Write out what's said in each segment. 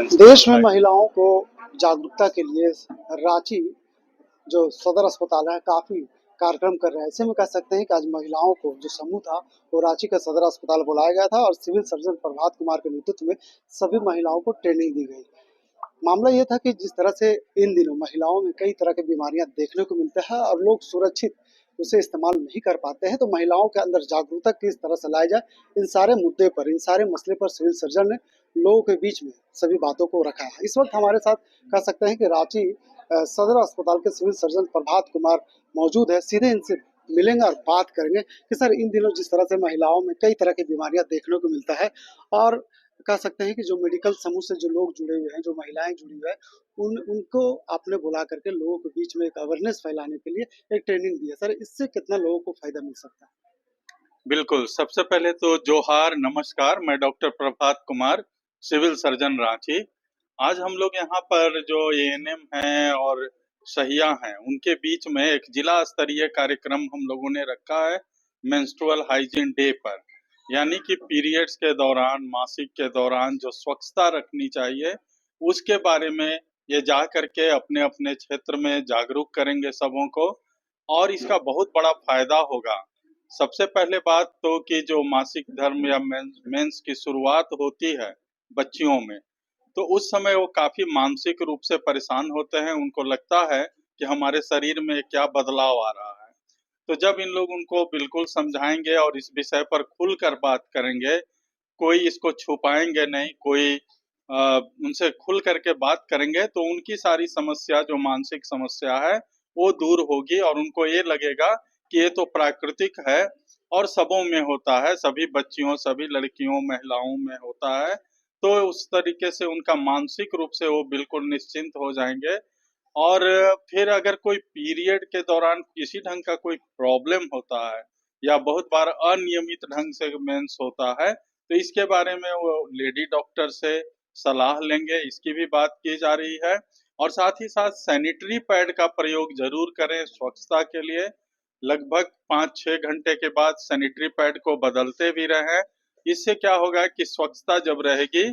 देश मेंस्ट्रुअल में हाइजीन। महिलाओं को जागरूकता के लिए रांची जो सदर अस्पताल है काफी कार्यक्रम कर रहा है। ऐसे में कह सकते हैं कि आज महिलाओं को जो समूह था वो रांची के सदर अस्पताल बुलाया गया था और सिविल सर्जन प्रभात कुमार के नेतृत्व में सभी महिलाओं को ट्रेनिंग दी गई। मामला ये था कि जिस तरह से इन दिनों महिलाओं में कई तरह की बीमारियां देखने को मिलता है और लोग सुरक्षित उसे इस्तेमाल नहीं कर पाते हैं, तो महिलाओं के अंदर जागरूकता किस तरह से लाई जाए, इन सारे मुद्दे पर, इन सारे मसले पर सिविल सर्जन ने लोगों के बीच में सभी बातों को रखा है। इस वक्त हमारे साथ कह सकते हैं कि रांची सदर अस्पताल के सिविल सर्जन प्रभात कुमार मौजूद है। सीधे इनसे मिलेंगे और बात करेंगे कि सर इन दिनों जिस तरह से महिलाओं में कई तरह की बीमारियां देखने को मिलता है और कह सकते हैं कि जो मेडिकल समूह से जो लोग जुड़े हुए हैं, जो महिलाएं जुड़ी हुई है, उनको आपने बुला करके लोगों के बीच में एक अवेयरनेस फैलाने के लिए एक ट्रेनिंग दी है। सर इससे कितना लोगों को फायदा मिल सकता है? बिल्कुल, सबसे पहले तो जोहार, नमस्कार। मैं doctor Prabhat Kumar, civil surgeon Ranchi. आज हम लोग यहाँ पर जो एएनएम हैं और सहिया हैं, उनके बीच में एक जिला स्तरीय कार्यक्रम हम लोगों ने रखा है मेंस्ट्रुअल हाइजीन डे पर। यानी कि पीरियड्स के दौरान, मासिक के दौरान जो स्वच्छता रखनी चाहिए, उसके बारे में ये जा करके अपने-अपने क्षेत्र में जागरूक करेंगे सबों को और इसका बहुत बड़ा फायदा होगा। सबसे पहले बात तो कि जो मासिक धर्म या मेंस की शुरुआत होती है बच्चियों में, तो उस समय वो काफी मानसिक रूप से परेशान होते हैं। उनको लगता है कि हमारे शरीर में क्या बदलाव आ रहा है। तो जब इन लोग उनको बिल्कुल समझाएंगे और इस विषय पर खुलकर बात करेंगे, कोई इसको छुपाएंगे नहीं, कोई उनसे खुल करके बात करेंगे, तो उनकी सारी समस्या जो मानसिक समस्या है वो दूर होगी और उनको ये लगेगा कि ये तो प्राकृतिक है और सबों में होता है, सभी बच्चियों, सभी लड़कियों, महिलाओं में होता है। तो उस तरीके से उनका मानसिक रूप से वो बिल्कुल निश्चिंत हो जाएंगे। और फिर अगर कोई पीरियड के दौरान किसी ढंग का कोई प्रॉब्लम होता है या बहुत बार अनियमित ढंग से मेंस होता है, तो इसके बारे में वो लेडी डॉक्टर से सलाह लेंगे, इसकी भी बात की जा रही है। और साथ ही साथ सैनिटरी पैड का प्रयोग जरूर करें स्वच्छता के लिए। लगभग 5-6 घंटे के बाद सैनिटरी पैड को बदलते भी रहें। इससे क्या होगा कि स्वच्छता जब रहेगी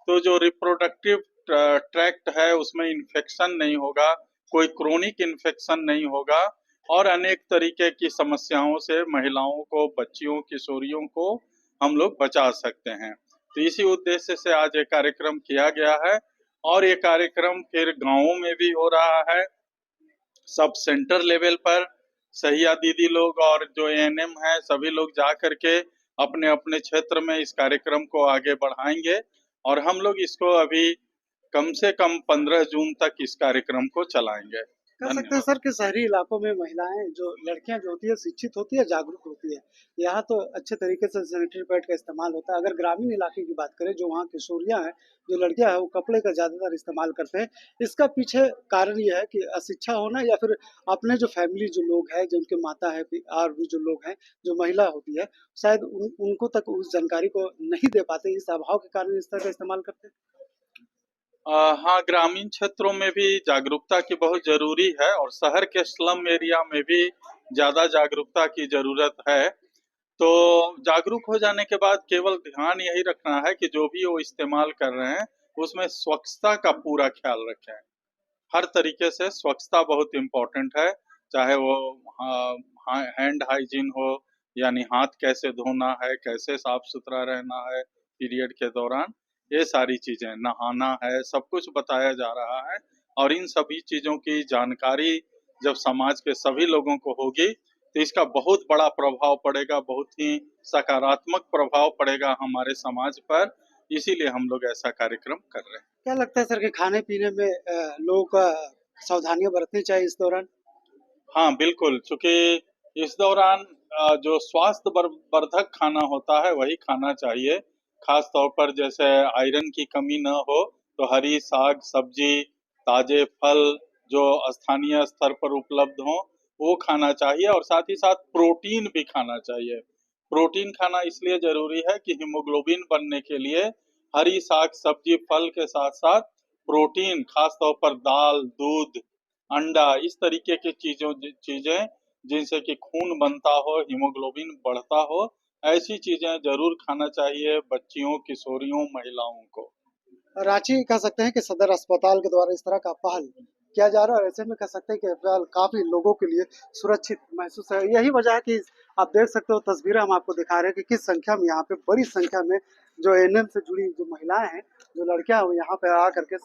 तो जो रिप्रोडक्टिव ट्रैक्ट है उसमें इन्फेक्शन नहीं होगा, कोई क्रोनिक इन्फेक्शन नहीं होगा और अनेक तरीके की समस्याओं से महिलाओं को, बच्चियों, किशोरियों को हम लोग बचा सकते हैं। तो इसी उद्देश्य से आज ये कार्यक्रम किया गया है और ये कार्यक्रम फिर गांवों में भी हो रहा है। सब सेंटर लेवल पर सहिया दीदी लोग और जो एएनएम है सभी लोग जा करके अपने अपने क्षेत्र में इस कार्यक्रम को आगे बढ़ाएंगे और हम लोग इसको अभी कम से कम 15 जून तक इस कार्यक्रम को चलाएंगे। कह सकते हैं धन्यवाद। सर कि शहरी इलाकों में महिलाएं जो लड़कियां जो होती है शिक्षित होती है, जागरूक होती है। यहाँ तो अच्छे तरीके से सैनिटरी पैड का इस्तेमाल होता है। अगर ग्रामीण इलाके की बात करें, जो वहाँ किशोरियां हैं, जो लड़कियां हैं, वो कपड़े का ज्यादातर इस्तेमाल करते हैं। इसका पीछे कारण ये है कि अशिक्षा होना या फिर अपने जो फैमिली जो लोग हैं, जिनके माता है और भी जो लोग हैं, जो महिला होती है, शायद उनको तक उस जानकारी को नहीं दे पाते। इस अभाव के कारण इस तरह का इस्तेमाल करते हैं। हाँ, ग्रामीण क्षेत्रों में भी जागरूकता की बहुत जरूरी है और शहर के स्लम एरिया में भी ज्यादा जागरूकता की जरूरत है। तो जागरूक हो जाने के बाद केवल ध्यान यही रखना है कि जो भी वो इस्तेमाल कर रहे हैं उसमें स्वच्छता का पूरा ख्याल रखें। हर तरीके से स्वच्छता बहुत इम्पोर्टेंट है, चाहे वो हैंड हाइजीन हो, यानी हाथ कैसे धोना है, कैसे साफ सुथरा रहना है पीरियड के दौरान, ये सारी चीजें, नहाना है, सब कुछ बताया जा रहा है। और इन सभी चीजों की जानकारी जब समाज के सभी लोगों को होगी तो इसका बहुत बड़ा प्रभाव पड़ेगा, बहुत ही सकारात्मक प्रभाव पड़ेगा हमारे समाज पर। इसीलिए हम लोग ऐसा कार्यक्रम कर रहे हैं। क्या लगता है सर कि खाने पीने में लोगों का सावधानियां बरतनी चाहिए इस दौरान? हाँ, बिल्कुल, चूँकि इस दौरान जो स्वास्थ्य वर्धक खाना होता है वही खाना चाहिए। खास तौर पर जैसे आयरन की कमी न हो तो हरी साग, सब्जी, ताजे फल जो स्थानीय स्तर पर उपलब्ध हों, वो खाना चाहिए और साथ ही साथ प्रोटीन भी खाना चाहिए। प्रोटीन खाना इसलिए ज़रूरी है कि हीमोग्लोबिन बनने के लिए हरी साग, सब्जी, फल के साथ-साथ प्रोटीन, खास तौर पर दाल, दूध, अंडा, इस तरीके की चीजें जिनसे कि खून बनता हो, हीमोग्लोबिन बढ़ता हो, ऐसी चीजें जरूर खाना चाहिए बच्चियों, किशोरियों, महिलाओं को। रांची कह सकते हैं कि सदर अस्पताल के द्वारा इस तरह का पहल किया जा रहा है और ऐसे में कह सकते हैं कि फिलहाल काफी लोगों के लिए सुरक्षित महसूस है। यही वजह है कि आप देख सकते हो तस्वीरें हम आपको दिखा रहे हैं कि किस संख्या में यहाँ पे बड़ी संख्या में जो एएनएम से जुड़ी जो महिलाएं हैं, जो लड़कियां हैं, वो यहाँ पे आ करके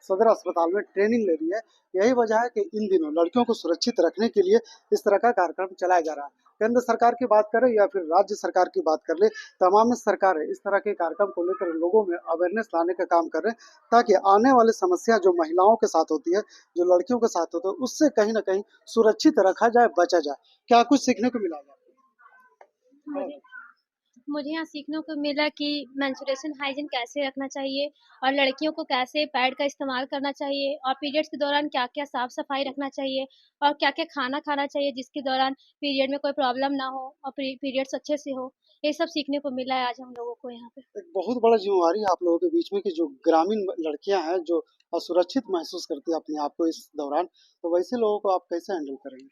सदर अस्पताल में ट्रेनिंग ले रही है। यही वजह है कि इन दिनों लड़कियों को सुरक्षित रखने के लिए इस तरह का कार्यक्रम चलाया जा रहा है। केंद्र सरकार की बात करें या फिर राज्य सरकार की बात कर ले, तमाम सरकारें इस तरह के कार्यक्रम को लेकर लोगों में अवेयरनेस लाने का काम कर रहे हैं, ताकि आने वाली समस्या जो महिलाओं के साथ होती है, जो लड़कियों के साथ होती है, उससे कहीं ना कहीं सुरक्षित रखा जाए, बचा जाए। क्या कुछ सीखने को मिला मुझे मुझे यहाँ सीखने को मिला कि मेंस्ट्रुएशन हाइजीन कैसे रखना चाहिए और लड़कियों को कैसे पैड का इस्तेमाल करना चाहिए और पीरियड्स के दौरान क्या-क्या साफ-सफाई रखना चाहिए और क्या-क्या खाना खाना चाहिए जिसके दौरान पीरियड में कोई प्रॉब्लम ना हो और पीरियड्स अच्छे से हो। ये सब सीखने को मिला है आज हम लोगों को यहाँ पे। एक बहुत बड़ा जिम्मेवारी है आप लोगों के बीच में कि जो ग्रामीण लड़कियां हैं, जो असुरक्षित महसूस करती है अपने आप को इस दौरान, तो वैसे लोगों को आप कैसे हैंडल करेंगे?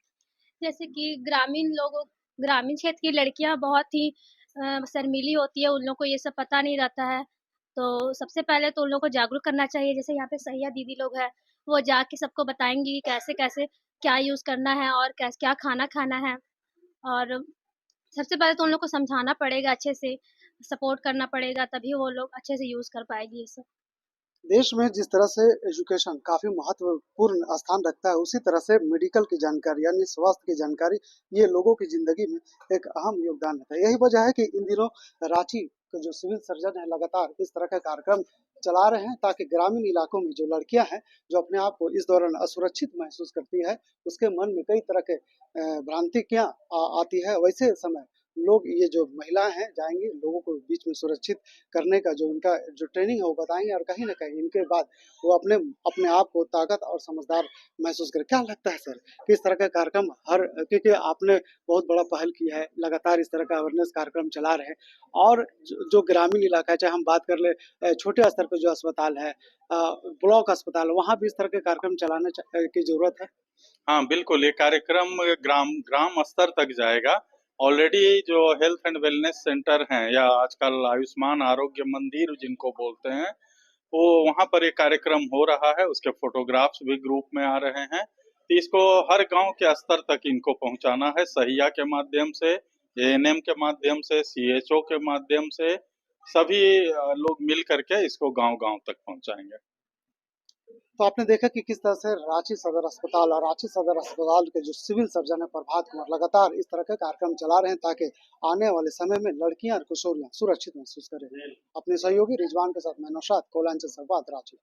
जैसे कि ग्रामीण क्षेत्र की लड़कियां बहुत ही शर्मीली होती है, उन लोगों को ये सब पता नहीं रहता है। तो सबसे पहले तो उन लोगों को जागरूक करना चाहिए। जैसे यहाँ पे सहिया दीदी लोग हैं, वो जाके सबको बताएंगी कि कैसे कैसे क्या यूज करना है और कैसे क्या खाना खाना है। और सबसे पहले तो उन लोग को समझाना पड़ेगा, अच्छे से सपोर्ट करना पड़ेगा, तभी वो लोग अच्छे से यूज कर पाएगी ये सब। देश में जिस तरह से एजुकेशन काफी महत्वपूर्ण स्थान रखता है, उसी तरह से मेडिकल की जानकारी यानी स्वास्थ्य की जानकारी ये लोगों की जिंदगी में एक अहम योगदान रहता है। यही वजह है कि इन दिनों रांची के जो सिविल सर्जन है लगातार इस तरह का कार्यक्रम चला रहे हैं, ताकि ग्रामीण इलाकों में जो लड़कियां हैं, जो अपने आप को इस दौरान असुरक्षित महसूस करती है, उसके मन में कई तरह के भ्रांतियां आती है, वैसे समय लोग, ये जो महिलाएं हैं, जाएंगी लोगों को बीच में सुरक्षित करने का जो उनका जो ट्रेनिंग है वो बताएंगे, और कहीं ना कहीं इनके बाद वो अपने अपने आप को ताकत और समझदार महसूस करें। क्या लगता है सर, किस तरह का कार्यक्रम हर, क्योंकि आपने बहुत बड़ा पहल किया है, लगातार इस तरह का अवेयरनेस कार्यक्रम चला रहे हैं, और जो ग्रामीण इलाका है, चाहे हम बात कर ले छोटे स्तर पर जो अस्पताल है, ब्लॉक अस्पताल, वहाँ भी इस तरह के कार्यक्रम चलाने की जरूरत है। हाँ, बिल्कुल, ये कार्यक्रम ग्राम ग्राम स्तर तक जाएगा। ऑलरेडी जो हेल्थ एंड वेलनेस सेंटर हैं या आजकल आयुष्मान आरोग्य मंदिर जिनको बोलते हैं, वो वहाँ पर ये कार्यक्रम हो रहा है, उसके फोटोग्राफ्स भी ग्रुप में आ रहे हैं। तो इसको हर गांव के स्तर तक इनको पहुंचाना है, सहिया के माध्यम से, एएनएम के माध्यम से, सीएचओ के माध्यम से, सभी लोग मिल करके इसको गांव-गांव तक पहुंचाएंगे। तो आपने देखा कि किस तरह से रांची सदर अस्पताल और रांची सदर अस्पताल के जो सिविल सर्जन है प्रभात कुमार लगातार इस तरह के कार्यक्रम चला रहे हैं, ताकि आने वाले समय में लड़कियां और किशोरियां सुरक्षित महसूस करें। अपने सहयोगी रिजवान के साथ मैं नौशाद, कोलांचल संवाद, रांची।